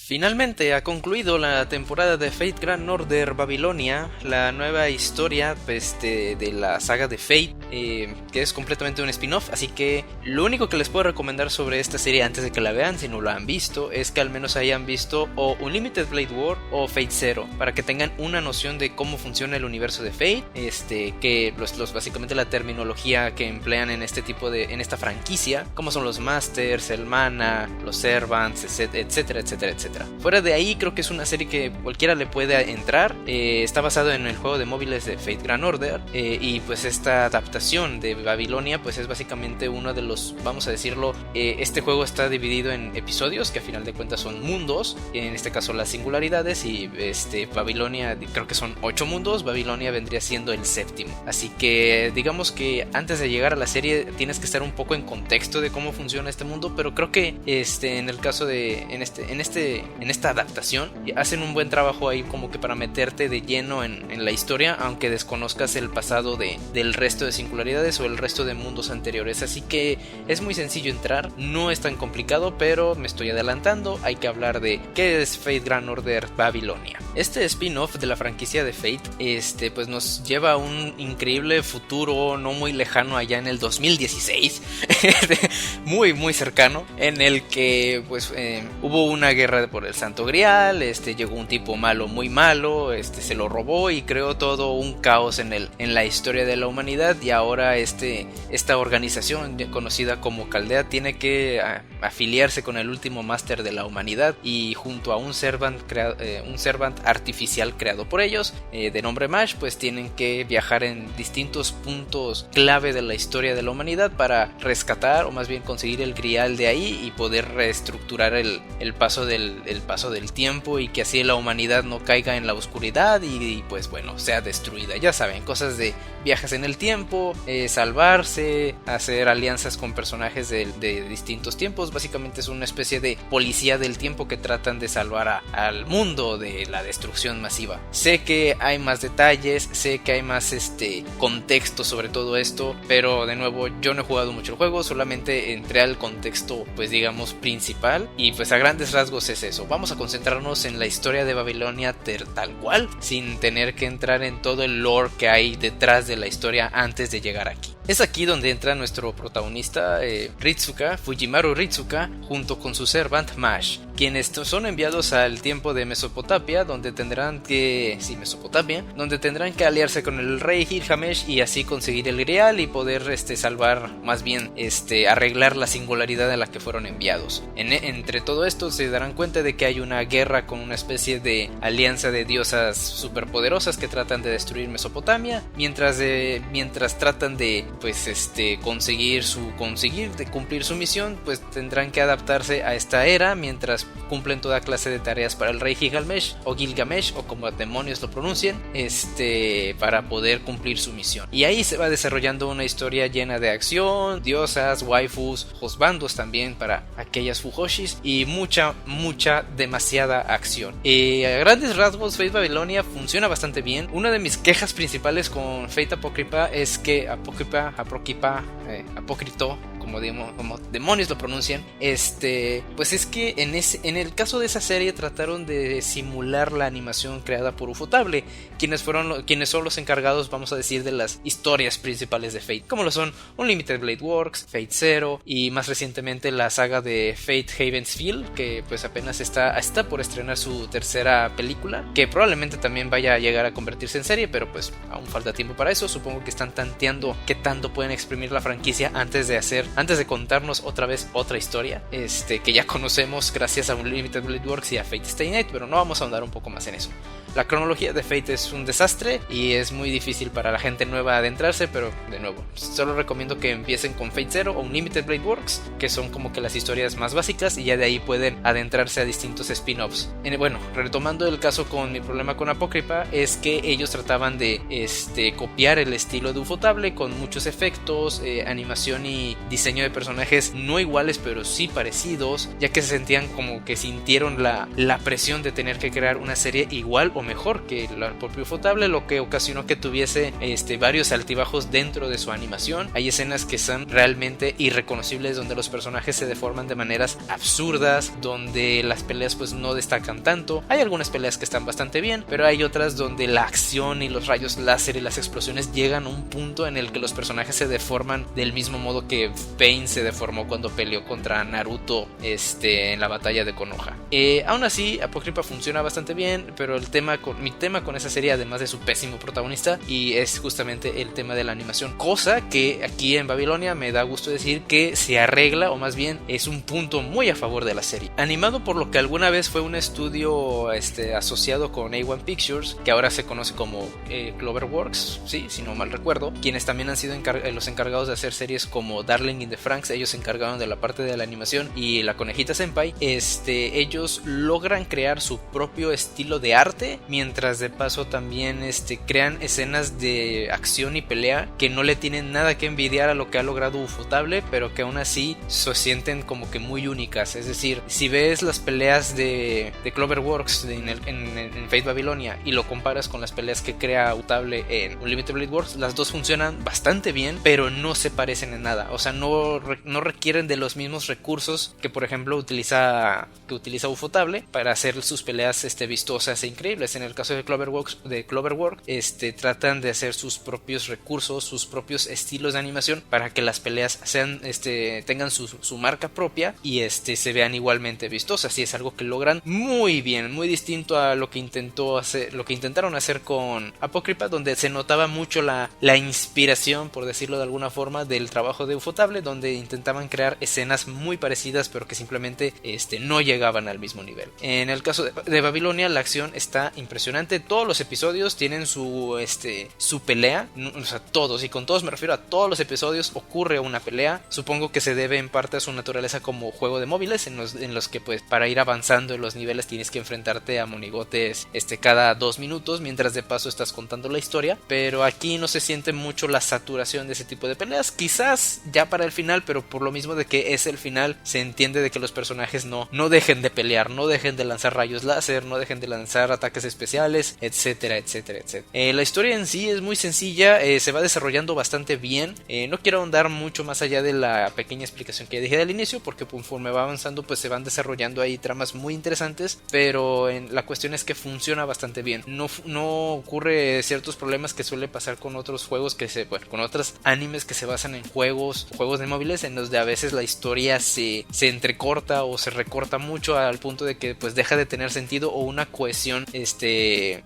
Finalmente ha concluido la temporada de Fate Grand Order Babilonia, la nueva historia de la saga de Fate, que es completamente un spin-off, así que lo único que les puedo recomendar sobre esta serie antes de que la vean, si no la han visto, es que al menos hayan visto o Unlimited Blade War o Fate Zero, para que tengan una noción de cómo funciona el universo de Fate, que básicamente la terminología que emplean en en esta franquicia, como son los Masters, el Mana, los Servants, etcétera, etcétera, etcétera. Fuera de ahí, creo que es una serie que cualquiera le puede entrar. Está basado en el juego de móviles de Fate Grand Order, y pues esta adaptación de Babilonia pues es básicamente uno de los, vamos a decirlo, este juego está dividido en episodios que a final de cuentas son mundos, en este caso las singularidades, y Babilonia creo que son 8 mundos, Babilonia vendría siendo el séptimo, así que digamos que antes de llegar a la serie tienes que estar un poco en contexto de cómo funciona este mundo, pero creo que en el caso de en esta adaptación hacen un buen trabajo ahí como que para meterte de lleno en la historia, aunque desconozcas el pasado del resto de singularidades o el resto de mundos anteriores, así que es muy sencillo entrar, no es tan complicado, pero me estoy adelantando. Hay que hablar de qué es Fate Grand Order Babilonia. Este spin-off de la franquicia de Fate pues nos lleva a un increíble futuro no muy lejano, allá en el 2016 muy muy cercano, en el que pues hubo una guerra por el Santo Grial, llegó un tipo malo, muy malo, se lo robó y creó todo un caos en la historia de la humanidad, y ahora esta organización conocida como Caldea tiene que afiliarse con el último máster de la humanidad, y junto a un servant artificial creado por ellos, de nombre Mash, pues tienen que viajar en distintos puntos clave de la historia de la humanidad para rescatar, o más bien conseguir el Grial de ahí y poder reestructurar el paso del tiempo, y que así la humanidad no caiga en la oscuridad y pues bueno, sea destruida. Ya saben, cosas de viajes en el tiempo, salvarse, hacer alianzas con personajes de distintos tiempos. Básicamente es una especie de policía del tiempo que tratan de salvar al mundo de la destrucción masiva. Sé que hay más detalles, sé que hay más contexto sobre todo esto, pero de nuevo yo no he jugado mucho el juego, solamente entré al contexto pues digamos principal, y pues a grandes rasgos es eso. Vamos a concentrarnos en la historia de Babilonia tal cual, sin tener que entrar en todo el lore que hay detrás de la historia antes de llegar aquí. Es aquí donde entra nuestro protagonista, Fujimaru Ritsuka, junto con su servant Mash, quienes son enviados al tiempo de Mesopotamia, donde tendrán que aliarse con el rey Gilgamesh y así conseguir el Grial y poder salvar, más bien arreglar la singularidad en la que fueron enviados. Entre todo esto se darán cuenta de que hay una guerra con una especie de alianza de diosas superpoderosas que tratan de destruir Mesopotamia, mientras tratan de cumplir su misión, pues tendrán que adaptarse a esta era mientras cumplen toda clase de tareas para el rey Gilgamesh o como demonios lo pronuncien, para poder cumplir su misión. Y ahí se va desarrollando una historia llena de acción, diosas, waifus, josbandos también para aquellas fujoshis, y demasiada acción. A grandes rasgos, Fate Babilonia funciona bastante bien. Una de mis quejas principales con Fate Apocrypha es que Apócrito, como demonios lo pronuncian, pues es que en el caso de esa serie trataron de simular la animación creada por Ufotable, quienes son los encargados, vamos a decir, de las historias principales de Fate, como lo son Unlimited Blade Works, Fate Zero y más recientemente la saga de Fate Haven's Feel, que pues apenas está por estrenar su tercera película, que probablemente también vaya a llegar a convertirse en serie, pero pues aún falta tiempo para eso. Supongo que están tanteando qué tanto pueden exprimir la franquicia antes de contarnos otra vez otra historia, que ya conocemos gracias a Unlimited Blade Works y a Fate Stay Night, pero no vamos a ahondar un poco más en eso. La cronología de Fate es un desastre y es muy difícil para la gente nueva adentrarse, pero de nuevo, solo recomiendo que empiecen con Fate Zero o Unlimited Blade Works, que son como que las historias más básicas, y ya de ahí pueden adentrarse a distintos spin-offs. Bueno, retomando el caso con mi problema con Apocrypha, es que ellos trataban de copiar el estilo de Ufotable con muchos efectos, animación y diseño de personajes no iguales pero sí parecidos, ya que se sentían como que sintieron la presión de tener que crear una serie igual o mejor que el propio Ufotable, lo que ocasionó que tuviese varios altibajos dentro de su animación. Hay escenas que son realmente irreconocibles, donde los personajes se deforman de maneras absurdas, donde las peleas pues no destacan tanto. Hay algunas peleas que están bastante bien, pero hay otras donde la acción y los rayos láser y las explosiones llegan a un punto en el que los personajes se deforman del mismo modo que Pain se deformó cuando peleó contra Naruto en la batalla de Konoha. Aún así, Apocrypha funciona bastante bien, pero mi tema con esa serie, además de su pésimo protagonista, y es justamente el tema de la animación, cosa que aquí en Babilonia me da gusto decir que se arregla, o más bien es un punto muy a favor de la serie. Animado por lo que alguna vez fue un estudio asociado con A1 Pictures, que ahora se conoce como Cloverworks, sí, si no mal recuerdo, quienes también han sido los encargados de hacer series como Darling in the Franxx. Ellos se encargaron de la parte de la animación, y La Conejita Senpai. Ellos logran crear su propio estilo de arte, mientras de paso también crean escenas de acción y pelea que no le tienen nada que envidiar a lo que ha logrado Ufotable, pero que aún así se sienten como que muy únicas. Es decir, si ves las peleas de Cloverworks en Fate Babilonia y lo comparas con las peleas que crea Ufotable en Unlimited Blade Works, las dos funcionan bastante bien, pero no se parecen en nada. O sea, no requieren de los mismos recursos que, por ejemplo, utiliza Ufotable para hacer sus peleas vistosas e increíbles. En el caso de Cloverworks, tratan de hacer sus propios recursos, sus propios estilos de animación, para que las peleas sean tengan su marca propia y se vean igualmente vistosas. Y es algo que logran muy bien, muy distinto a lo que intentaron hacer con Apocrypha, donde se notaba mucho la inspiración, por decirlo de alguna forma, del trabajo de Ufotable, donde intentaban crear escenas muy parecidas, pero que simplemente no llegaban al mismo nivel. En el caso de Babilonia, la acción está impresionante. Todos los episodios tienen su pelea, o sea, todos, y con todos me refiero a todos los episodios ocurre una pelea. Supongo que se debe en parte a su naturaleza como juego de móviles, en los que pues para ir avanzando en los niveles tienes que enfrentarte a monigotes cada 2 minutos, mientras de paso estás contando la historia. Pero aquí no se siente mucho la saturación de ese tipo de peleas, quizás ya para el final, pero por lo mismo de que es el final, se entiende de que los personajes no dejen de pelear, no dejen de lanzar rayos láser, no dejen de lanzar ataques especiales, etcétera, etcétera, etcétera. La historia en sí es muy sencilla, se va desarrollando bastante bien. No quiero ahondar mucho más allá de la pequeña explicación que dije al inicio, porque conforme va avanzando pues se van desarrollando ahí tramas muy interesantes, pero la cuestión es que funciona bastante bien. No ocurre ciertos problemas que suele pasar con otros juegos con otros animes que se basan en juegos de móviles, en los de a veces la historia se entrecorta o se recorta mucho al punto de que pues deja de tener sentido o una cohesión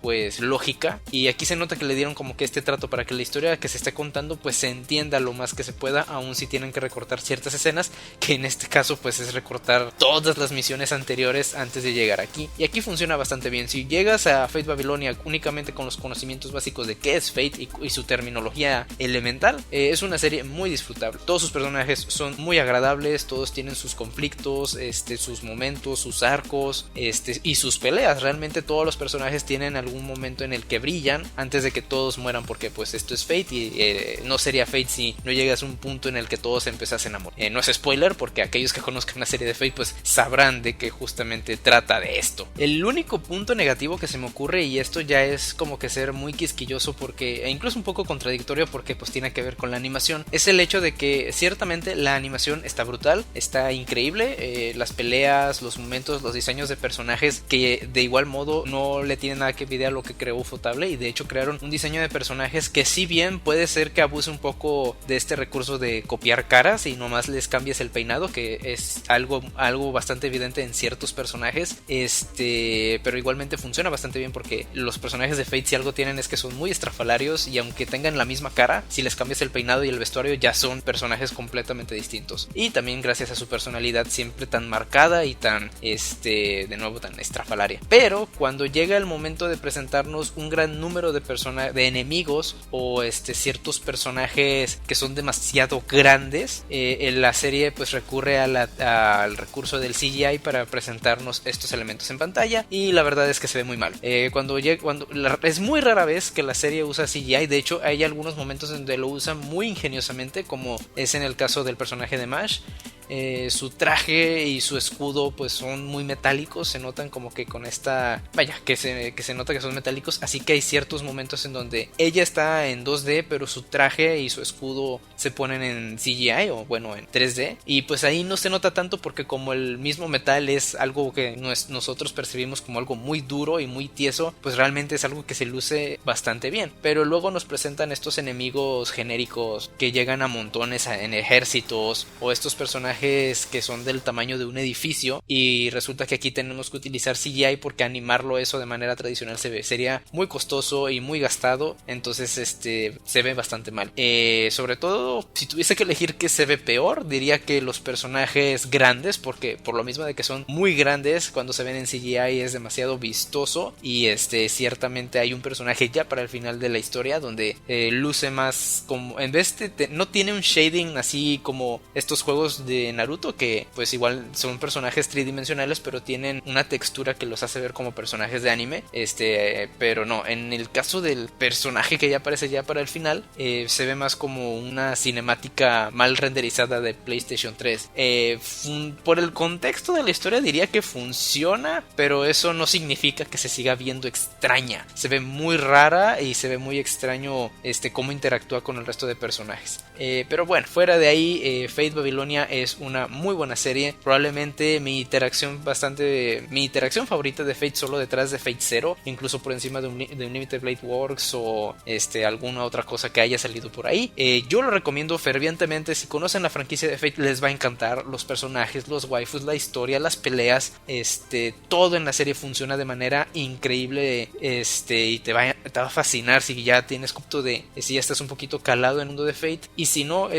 pues lógica. Y aquí se nota que le dieron como que trato para que la historia que se esté contando pues se entienda lo más que se pueda, aun si tienen que recortar ciertas escenas, que en este caso pues es recortar todas las misiones anteriores antes de llegar aquí. Y aquí funciona bastante bien. Si llegas a Fate Babilonia únicamente con los conocimientos básicos de qué es Fate y su terminología elemental, es una serie muy disfrutable. Todos sus personajes son muy agradables, todos tienen sus conflictos, sus momentos, sus arcos, y sus peleas. Realmente todos los personajes tienen algún momento en el que brillan antes de que todos mueran, porque pues esto es Fate y no sería Fate si no llegas a un punto en el que todos empezasen a morir. No es spoiler, porque aquellos que conozcan la serie de Fate pues sabrán de que justamente trata de esto. El único punto negativo que se me ocurre, y esto ya es como que ser muy quisquilloso e incluso un poco contradictorio, porque pues tiene que ver con la animación, es el hecho de que ciertamente la animación está brutal, está increíble, las peleas, los momentos, los diseños de personajes, que de igual modo no le tienen nada que envidiar a lo que creó Ufotable, y de hecho crearon un diseño de personajes que, si bien puede ser que abuse un poco de este recurso de copiar caras y nomás les cambies el peinado, que es algo bastante evidente en ciertos personajes, pero igualmente funciona bastante bien, porque los personajes de Fate, si algo tienen, es que son muy estrafalarios, y aunque tengan la misma cara, si les cambias el peinado y el vestuario ya son personajes completamente distintos. Y también gracias a su personalidad siempre tan marcada y tan de nuevo tan estrafalaria. Pero cuando llega el momento de presentarnos un gran número de enemigos o ciertos personajes que son demasiado grandes, la serie pues recurre al recurso del CGI para presentarnos estos elementos en pantalla, y la verdad es que se ve muy mal. Es muy rara vez que la serie usa CGI. De hecho, hay algunos momentos donde lo usa muy ingeniosamente, como es en el caso del personaje de Mash, Su traje y su escudo pues son muy metálicos, se notan como que con esta, vaya, que se nota que son metálicos, así que hay ciertos momentos en donde ella está en 2D pero su traje y su escudo se ponen en CGI o bueno en 3D, y pues ahí no se nota tanto porque como el mismo metal es algo que nosotros percibimos como algo muy duro y muy tieso, pues realmente es algo que se luce bastante bien. Pero luego nos presentan estos enemigos genéricos que llegan a montones en ejércitos, o estos personajes que son del tamaño de un edificio, y resulta que aquí tenemos que utilizar CGI porque animarlo eso de manera tradicional sería muy costoso y muy gastado, entonces se ve bastante mal. Sobre todo si tuviese que elegir qué se ve peor, diría que los personajes grandes, porque por lo mismo de que son muy grandes, cuando se ven en CGI es demasiado vistoso, y ciertamente hay un personaje ya para el final de la historia donde luce más como, en vez de no tiene un shading así como estos juegos de Naruto que pues igual son personajes tridimensionales pero tienen una textura que los hace ver como personajes de anime, pero no, en el caso del personaje que ya aparece ya para el final, se ve más como una cinemática mal renderizada de PlayStation 3. Por el contexto de la historia diría que funciona, pero eso no significa que se siga viendo extraña. Se ve muy rara y se ve muy extraño cómo interactúa con el resto de personajes. Pero bueno, fuera de ahí, Fate Babilonia es una muy buena serie. Probablemente mi interacción favorita de Fate solo detrás de Fate Zero, incluso por encima de Unlimited Blade Works o alguna otra cosa que haya salido por ahí. Yo lo recomiendo fervientemente. Si conocen la franquicia de Fate les va a encantar. Los personajes, los waifus, la historia, las peleas, todo en la serie funciona de manera increíble, y te va a fascinar si ya tienes si ya estás un poquito calado en el mundo de Fate, y si no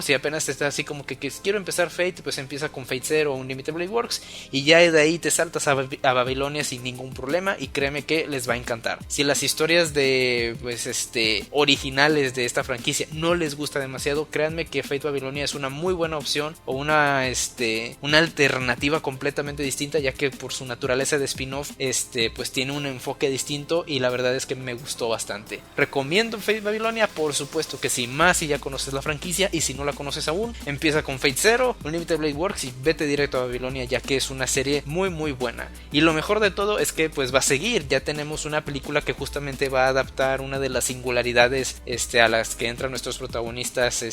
si apenas estás así como que quiero empezar Fate, pues empieza con Fate Zero o Unlimited Blade Works y ya de ahí te saltas a Babilonia sin ningún problema, y créeme que les va a encantar. Si las historias de originales de esta franquicia no les gusta demasiado, créanme que Fate Babilonia es una muy buena opción, o una alternativa completamente distinta, ya que por su naturaleza de spin-off pues tiene un enfoque distinto, y la verdad es que me gustó bastante. Recomiendo Fate Babilonia, por supuesto que sí, más si ya conoces la franquicia, y si no la conoces aún, empieza con Fate Zero, Unlimited Blade Works y vete directo a Babilonia, ya que es una serie muy muy buena. Y lo mejor de todo es que pues va a seguir, ya tenemos una película que justamente va a adaptar una de las singularidades a las que entran nuestros protagonistas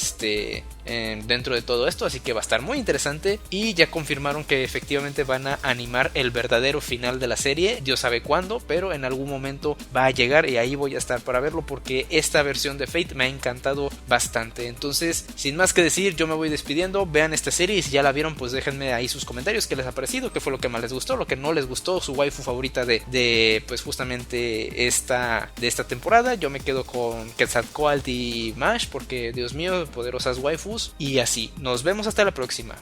dentro de todo esto, así que va a estar muy interesante, y ya confirmaron que efectivamente van a animar el verdadero final de la serie. Dios sabe cuándo, pero en algún momento va a llegar, y ahí voy a estar para verlo, porque esta versión de Fate me ha encantado bastante. Entonces, sin más que decir, yo me voy despidiendo. Vean esta serie, y si ya la vieron, pues déjenme ahí sus comentarios, qué les ha parecido, qué fue lo que más les gustó, lo que no les gustó, su waifu favorita de pues justamente de esta temporada. Yo me quedo con Quetzalcoatl y Mash, porque Dios mío, poderosas waifus. Y así, nos vemos hasta la próxima.